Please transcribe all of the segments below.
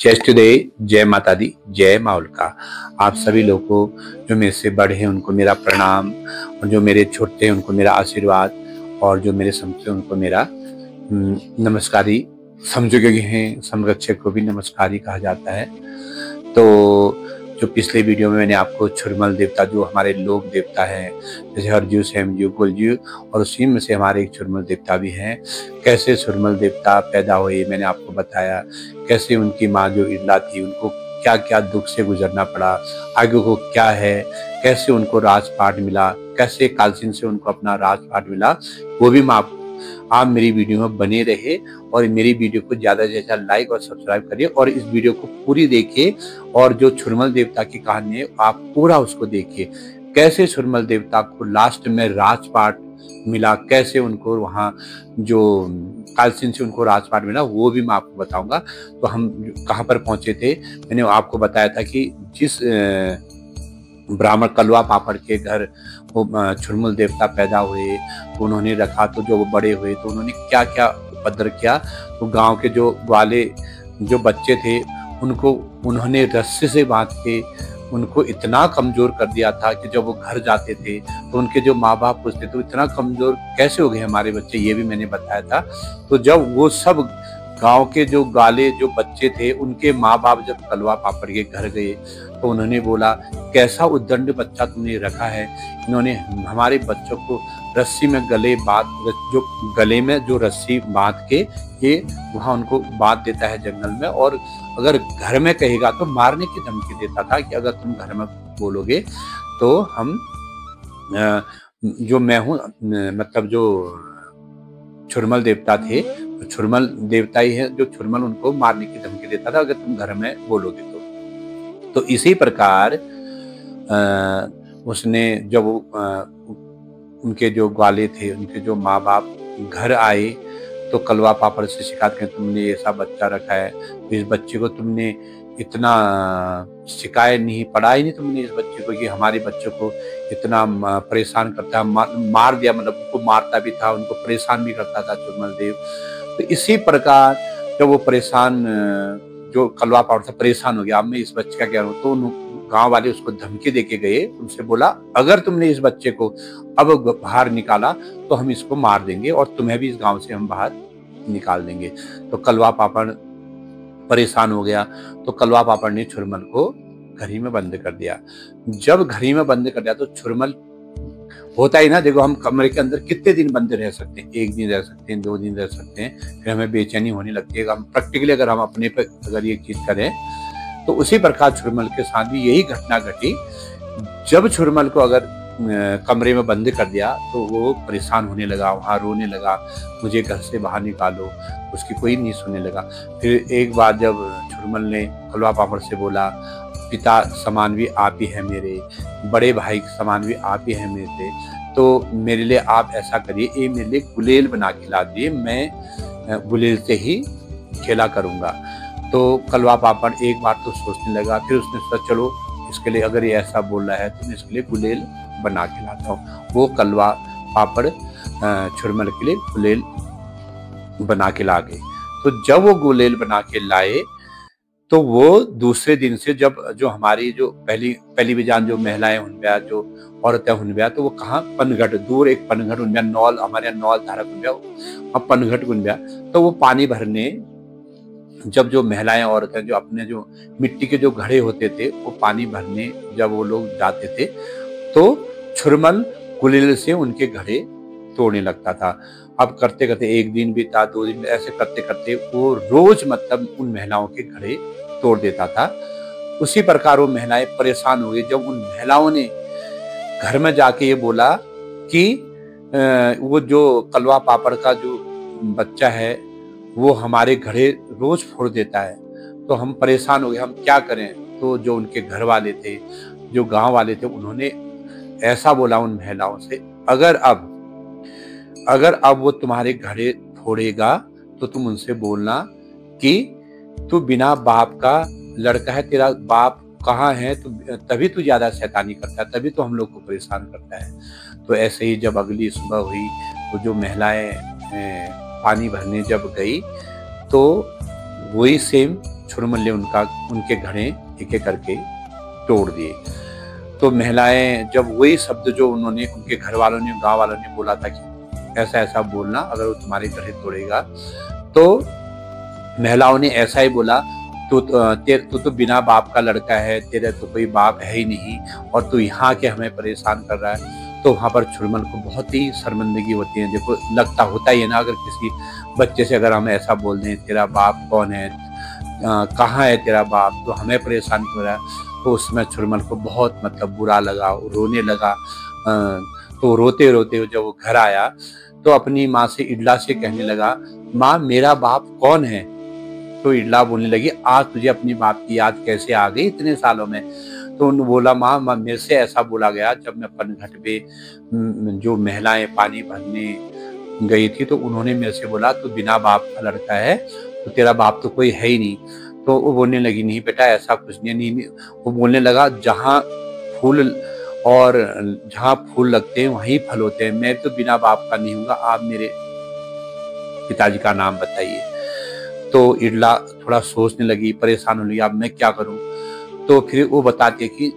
जय जय माता दी, जय माँ उल्का। आप सभी लोगों को, जो मेरे से बड़े हैं उनको मेरा प्रणाम, और जो मेरे छोटे हैं उनको मेरा आशीर्वाद, और जो मेरे समझे उनको मेरा नमस्कारी। समझोगे हैं संरक्षक को भी नमस्कारी कहा जाता है। तो जो पिछले वीडियो में मैंने आपको छुरमल देवता, जो हमारे लोक देवता है, जैसे हरजू, सेमजू, कुलजू, और उसी में से हमारे एक छुरमल देवता भी हैं। कैसे छुरमल देवता पैदा हुए मैंने आपको बताया। कैसे उनकी माँ जो इरला थी, उनको क्या क्या दुख से गुजरना पड़ा, आगे को क्या है, कैसे उनको राजपाट मिला, कैसे कालसिन से उनको अपना राजपाट मिला, वो भी मैं आप मेरी वीडियो में बने रहे। और मेरी वीडियो को ज्यादा से ज्यादा लाइक और सब्सक्राइब करिए, और इस वीडियो को पूरी देखिए। और जो छुरमल देवता की कहानी है आप पूरा उसको देखिए। कैसे छुरमल देवता को लास्ट में राजपाट मिला, कैसे उनको वहाँ जो कालसिन से उनको राजपाट मिला, वो भी मैं आपको बताऊंगा। तो हम कहाँ पर पहुंचे थे, मैंने आपको बताया था कि जिस ब्राह्मण कलवा पापड़ के घर वो छुरमल देवता पैदा हुए, तो उन्होंने रखा। तो जो वो बड़े हुए तो उन्होंने क्या क्या उपद्रव किया। तो गांव के जो ग्वाले जो बच्चे थे उनको उन्होंने रस्सी से बांध के उनको इतना कमजोर कर दिया था कि जब वो घर जाते थे तो उनके जो माँ बाप पूछते तो इतना कमजोर कैसे हो गए हमारे बच्चे, ये भी मैंने बताया था। तो जब वो सब गांव के जो ग्वाले जो बच्चे थे उनके माँ बाप जब कलवा पापड़ के घर गए तो उन्होंने बोला, कैसा उद्दंड बच्चा तुमने रखा है। इन्होंने हमारे बच्चों को रस्सी में जो गले में जो रस्सी बांध के ये वहाँ उनको बांध देता है जंगल में, और अगर घर में कहेगा तो मारने की धमकी देता था कि अगर तुम घर में बोलोगे तो हम जो मैं हूँ, मतलब जो छुरमल देवता थे, तो छुरमल देवता ही है जो छुरमल उनको मारने की धमकी देता था अगर तुम घर में बोलोगे तो इसी प्रकार उसने जब उनके जो ग्वाले थे, उनके जो माँ बाप घर आए तो कलवा पापड़ से शिकायत करें, तुमने ऐसा बच्चा रखा है, तो इस बच्चे को तुमने इतना शिकायत नहीं, पढ़ाई नहीं तुमने इस बच्चे को, कि हमारे बच्चों को इतना परेशान करता है, मार दिया, मतलब उनको मारता भी था, उनको परेशान भी करता था छुरमल देव। तो इसी प्रकार जब वो परेशान, जो कलवा पापड़ था परेशान हो गया, अब मैं इस बच्चे का क्या करूं, तो गांव वाले उसको धमकी देके गए, उनसे बोला अगर तुमने इस बच्चे को अब बाहर निकाला तो हम इसको मार देंगे और तुम्हें भी इस गांव से हम बाहर निकाल देंगे। तो कलवा पापड़ परेशान हो गया, तो कलवा पापड़ ने छुरमल को घड़ी में बंद कर दिया। जब घड़ी में बंद कर दिया तो छुरमल होता ही ना, देखो हम कमरे के अंदर कितने दिन बंद रह सकते हैं, 1 दिन रह सकते हैं, 2 दिन रह सकते हैं, फिर हमें बेचैनी होने लगती है। हम प्रैक्टिकली अगर हम अपने पे अगर ये चीज करें तो उसी प्रकार छुरमल के साथ भी यही घटना घटी। जब छुरमल को अगर कमरे में बंद कर दिया तो वो परेशान होने लगा, वहाँ रोने लगा, मुझे घर से बाहर निकालो, उसकी कोई नहीं सुनने लगा। फिर एक बार जब छुरमल ने कलवा पापड़ से बोला, पिता समान भी आप ही है मेरे, बड़े भाई समान भी आप ही है मेरे, तो मेरे लिए आप ऐसा करिए, ये मेरे लिए गुलेल बना के ला दिए, मैं गुलेल से ही खेला करूँगा। तो कलवा पापड़ एक बार तो सोचने लगा, फिर उसने सोचा चलो इसके लिए अगर ये ऐसा बोल रहा है तो मैं इसके लिए गुलेल बना के लाता हूँ। वो कलवा पापड़ छुरमल के लिए गुलेल बना के ला गए। तो जब वो गुलेल बना के लाए तो वो दूसरे दिन से जब जो हमारी जो पहली बेजान जो महिलाएं हुनब्या, जो औरतें हुनब्या, तो वो कहाँ पनघट, दूर एक पनघट हुनब्या, नौल, हमारे यहाँ नौल धारक हुनब्या, अब पनघट हुनब्या, तो वो पानी भरने जब जो महिलाएं औरतें जो अपने जो मिट्टी के जो घड़े होते थे वो पानी भरने जब वो लोग जाते थे तो छुरमल गुलेल से उनके घड़े तोड़ने लगता था। अब करते करते 1 दिन बीता, 2 दिन, ऐसे करते करते वो रोज मतलब उन महिलाओं के घड़े तोड़ देता था। उसी प्रकार वो महिलाएं परेशान हो गई जब उन महिलाओं ने घर में जाके ये बोला कि वो जो कलवा पापड़ का जो बच्चा है वो हमारे घड़े रोज फोड़ देता है, तो हम परेशान हो गए, हम क्या करें। तो जो उनके घर वाले थे, जो गांव वाले थे, उन्होंने ऐसा बोला उन महिलाओं से, अगर अब वो तुम्हारे घड़े फोड़ेगा तो तुम उनसे बोलना कि तू बिना बाप का लड़का है, तेरा बाप कहाँ है, तभी तू ज्यादा शैतानी करता है, तभी तो हम लोग को परेशान करता है। तो ऐसे ही जब अगली सुबह हुई तो जो महिलाएं पानी भरने जब गई तो वही सेम छुरमल ने उनके घड़े एक एक करके तोड़ दिए। तो महिलाएं जब वही शब्द जो उन्होंने उनके घर वालों ने गांव वालों ने बोला था कि ऐसा ऐसा बोलना अगर वो तुम्हारे घड़े तोड़ेगा, तो महिलाओं ने ऐसा ही बोला, तू तो बिना बाप का लड़का है, तेरा तो कोई बाप है ही नहीं और तू यहाँ के हमें परेशान कर रहा है। तो वहाँ पर छुरमल को बहुत ही शर्मिंदगी होती है। देखो होता ही है ना, अगर किसी बच्चे से अगर हम ऐसा बोल दें तेरा बाप कौन है, कहाँ है तेरा बाप, तो हमें परेशान क्यों रहा है। तो उसमें छुरमल को बहुत बुरा लगा, रोने लगा। तो रोते रोते जब वो घर आया तो अपनी माँ से, इडला से कहने लगा, माँ मेरा बाप कौन है। तो इडला बोलने लगी, आज तुझे अपनी बाप की याद कैसे आ गई इतने सालों में। तो उन्होंने बोला, माँ मेरे से ऐसा बोला गया जब मैं अपन घाट पे जो महिलाएं पानी भरने गई थी, तो उन्होंने मेरे से बोला तू बिना बाप का लड़का है, तो तेरा बाप तो कोई है ही नहीं। तो वो बोलने लगी, नहीं बेटा ऐसा कुछ नहीं। वो बोलने लगा, जहाँ फूल लगते हैं वहीं फल होते हैं, मैं तो बिना बाप का नहीं हूँगा, आप मेरे पिताजी का नाम बताइए। तो इडला थोड़ा सोचने लगी, परेशान होने लगी, अब मैं क्या करूं। तो फिर वो बताते कि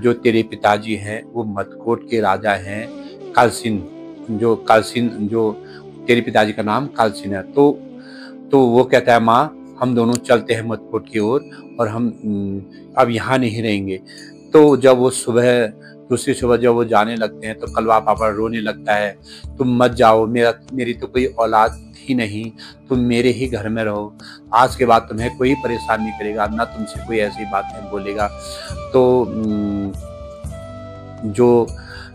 जो तेरे पिताजी हैं वो मदकोट के राजा हैं, कालसिन, जो तेरे पिताजी का नाम कालसिन है। तो वो कहता है, माँ हम दोनों चलते हैं मदकोट की ओर और हम अब यहाँ नहीं रहेंगे। तो जब वो दूसरी सुबह जब वो जाने लगते हैं तो कलवा पापड़ रोने लगता है, तुम मत जाओ, मेरी तो कोई औलाद ही नहीं, तुम मेरे ही घर में रहो, आज के बाद तुम्हें कोई परेशान नहीं करेगा, ना तुमसे कोई ऐसी बातें बोलेगा। तो जो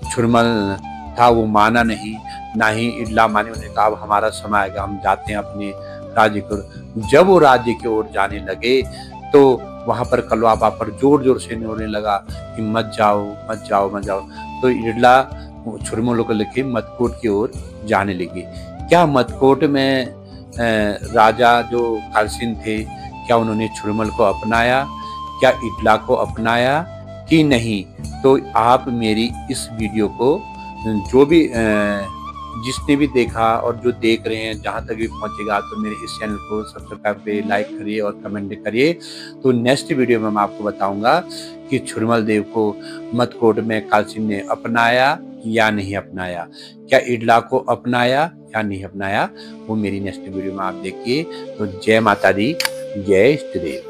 छुरमल था वो माना नहीं, ना ही इडला माने। उन्हें कहा अब हमारा समय आएगा, हम जाते हैं अपने राज्य को। जब वो राज्य की ओर जाने लगे तो वहां पर कलवा पापड़ जोर जोर से रोने लगा कि मत जाओ मत जाओ मत जाओ। तो इडला छुरमलों को लेके मदकोट की ओर जाने लगी। क्या मदकोट में राजा जो कालसिन थे, क्या उन्होंने छुरमल को अपनाया, क्या इडला को अपनाया कि नहीं? तो आप मेरी इस वीडियो को जो भी जिसने भी देखा और जो देख रहे हैं, जहाँ तक भी पहुँचेगा, तो मेरे इस चैनल को सब्सक्राइब करिए, लाइक करिए और कमेंट करिए। तो नेक्स्ट वीडियो में मैं आपको बताऊंगा कि छुरमल देव को मदकोट में कालसिन ने अपनाया या नहीं अपनाया, क्या इडला को अपनाया या नहीं अपनाया, वो मेरी नेक्स्ट वीडियो में आप देखिए। तो जय माता दी, जय इष्टदेव।